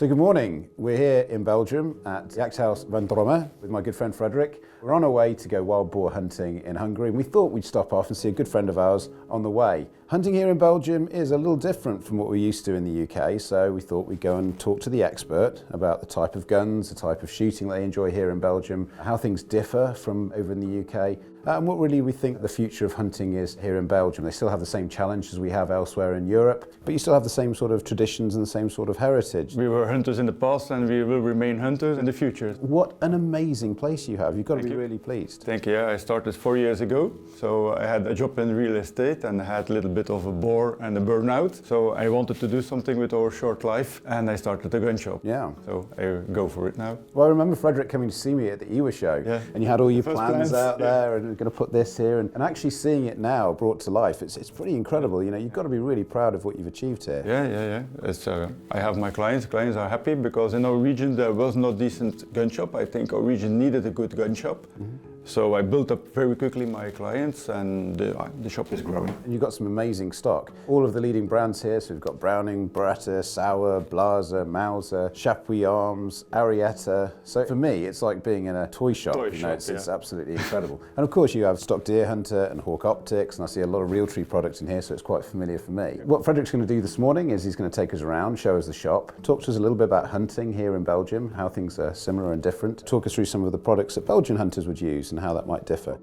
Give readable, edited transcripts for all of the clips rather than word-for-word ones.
So good morning. We're here in Belgium at Jachthuis Vandromme with my good friend Frederik. We're on our way to go wild boar hunting in Hungary, and we thought we'd stop off and see a good friend of ours on the way. Hunting here in Belgium is a little different from what we're used to in the UK, so we thought we'd go and talk to the expert about the type of guns, the type of shooting they enjoy here in Belgium, how things differ from over in the UK, and what really we think the future of hunting is here in Belgium. They still have the same challenges we have elsewhere in Europe, but you still have the same sort of traditions and the same sort of heritage. We were hunters in the past and we will remain hunters in the future. What an amazing place you have. You've got to be really pleased. Thank you. I started 4 years ago. So I had a job in real estate and I had a little bit of a bore and a burnout. So I wanted to do something with our short life and I started a gun shop. Yeah. So I go for it now. Well, I remember Frederik coming to see me at the IWA show, yeah. And you had all your First plans out there and going to put this here and actually seeing it now brought to life. It's pretty incredible. You know, you've got to be really proud of what you've achieved here. Yeah. It's, I have my clients. Clients are happy because in our region there was no decent gun shop. I think our region needed a good gun shop. Mm-hmm. So I built up very quickly my clients and the shop is growing. And you've got some amazing stock. All of the leading brands here, so we've got Browning, Beretta, Sauer, Blaser, Mauser, Chapuis Arms, Arietta. So for me, it's like being in a toy shop. It's absolutely incredible. And of course you have stock Deerhunter and Hawke Optics, and I see a lot of Realtree products in here, so it's quite familiar for me. What Frederik's going to do this morning is he's going to take us around, show us the shop, talk to us a little bit about hunting here in Belgium, how things are similar and different, talk us through some of the products that Belgian hunters would use and how that might differ.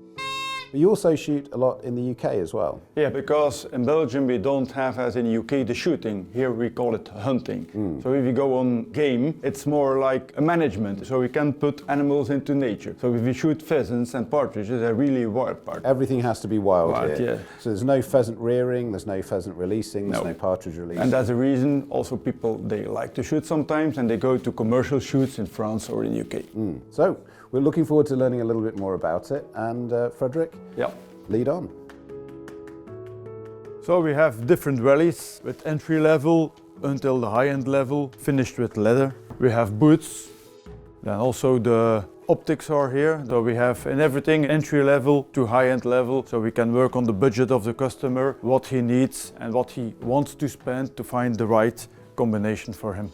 But you also shoot a lot in the UK as well. Yeah, because in Belgium we don't have, as in the UK, the shooting. Here we call it hunting. So if you go on game, it's more like a management. So we can put animals into nature. So if we shoot pheasants and partridges, they're really wild part. Everything has to be wild here. Yeah. So there's no pheasant rearing, there's no pheasant releasing, there's no partridge releasing. And that's the reason also people, they like to shoot sometimes and they go to commercial shoots in France or in the UK. So we're looking forward to learning a little bit more about it. And Frederik, lead on. So we have different rallies with entry level until the high-end level, finished with leather. We have boots, then also the optics are here. So we have in everything entry level to high-end level, so we can work on the budget of the customer, what he needs and what he wants to spend to find the right combination for him.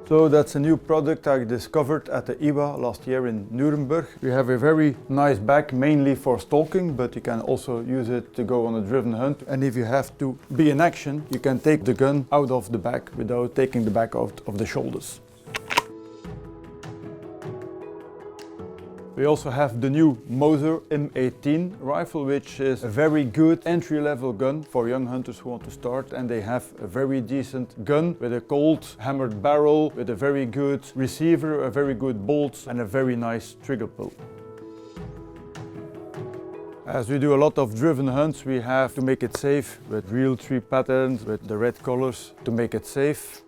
So that's a new product I discovered at the IWA last year in Nuremberg. We have a very nice bag, mainly for stalking, but you can also use it to go on a driven hunt. And if you have to be in action, you can take the gun out of the bag without taking the bag out of the shoulders. We also have the new Mauser M18 rifle, which is a very good entry-level gun for young hunters who want to start, and they have a very decent gun with a cold hammered barrel, with a very good receiver, a very good bolt and a very nice trigger pull. As we do a lot of driven hunts, we have to make it safe with Realtree patterns, with the red colors to make it safe.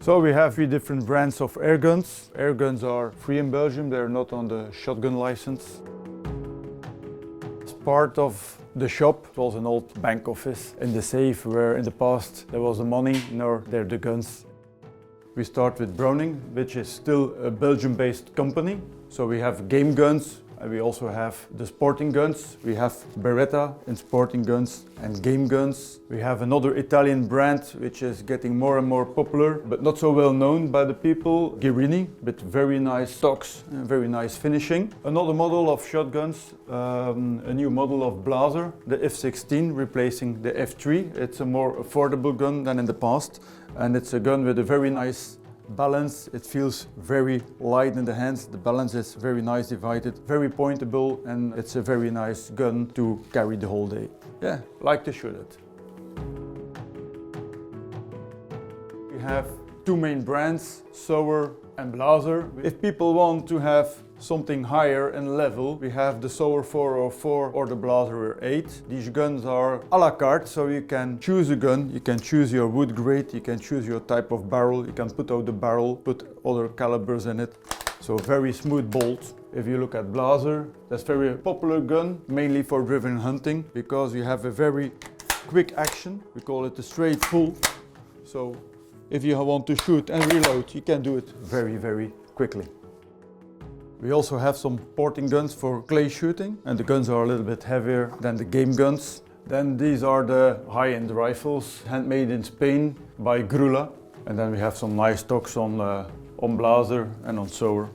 So we have 3 different brands of air guns. Air guns are free in Belgium, they're not on the shotgun license. It's part of the shop. It was an old bank office in the safe where in the past there was the money, now they're the guns. We start with Browning, which is still a Belgium-based company. So we have game guns. And we also have the sporting guns. We have Beretta in sporting guns and game guns. We have another Italian brand which is getting more and more popular, but not so well known by the people, Guerini, with very nice stocks and very nice finishing. Another model of shotguns, a new model of Blaser, the F16 replacing the F3. It's a more affordable gun than in the past, and it's a gun with a very nice balance. It feels very light in the hands. The balance is very nice divided, very pointable, and it's a very nice gun to carry the whole day. Yeah, like to shoot it. We have 2 main brands, Sauer and Blaser. If people want to have something higher in level, we have the Sauer 404 or the Blaser 8. These guns are a la carte, so you can choose a gun, you can choose your wood grade, you can choose your type of barrel, you can put out the barrel, put other calibers in it. So very smooth bolt. If you look at Blaser, that's a very popular gun, mainly for driven hunting, because you have a very quick action. We call it a straight pull. So if you want to shoot and reload, you can do it very, very quickly. We also have some porting guns for clay shooting, and the guns are a little bit heavier than the game guns. Then these are the high-end rifles, handmade in Spain. by Grula. And then we have some nice stocks on Blaser and on Sauer.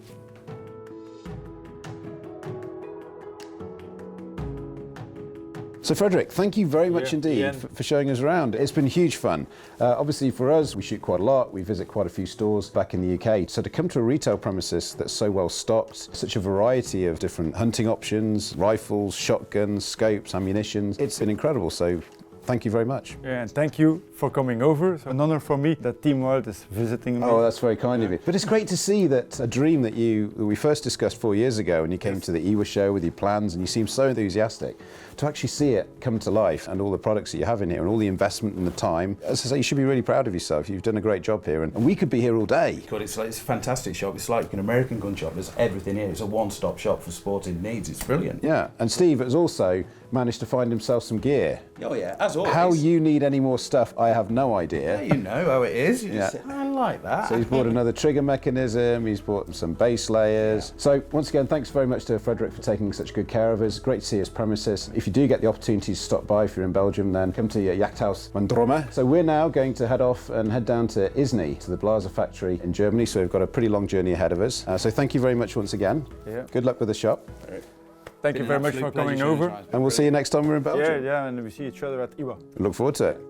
So Frederik, thank you very much indeed for showing us around. It's been huge fun. Obviously for us, we shoot quite a lot. We visit quite a few stores back in the UK. So to come to a retail premises that's so well stocked, such a variety of different hunting options, rifles, shotguns, scopes, ammunition, it's been incredible. So thank you very much. Yeah, and thank you for coming over. It's an honor for me that Team Wild is visiting me. Oh, that's very kind of you. But it's great to see that a dream that we first discussed 4 years ago when you came to the IWA show with your plans and you seemed so enthusiastic, to actually see it come to life and all the products that you have in here and all the investment and the time. As I say, you should be really proud of yourself. You've done a great job here and we could be here all day. God, it's a fantastic shop. It's like an American gun shop. There's everything here. It's a one-stop shop for sporting needs. It's brilliant. Yeah, and Steve has also managed to find himself some gear. Oh yeah, as always. How you need any more stuff, I have no idea. Yeah, you know how it is. You just say, I like that. So he's bought another trigger mechanism, he's bought some base layers. Yeah. So once again, thanks very much to Frederik for taking such good care of us. Great to see his premises. If you do get the opportunity to stop by, if you're in Belgium, then come to Jachthuis Vandromme. So we're now going to head off and head down to Isny, to the Blaser factory in Germany. So we've got a pretty long journey ahead of us. So thank you very much once again. Yeah. Good luck with the shop. Thank you very much for coming over. And we'll see you next time we're in Belgium. Yeah, and we see each other at IWA. Look forward to it.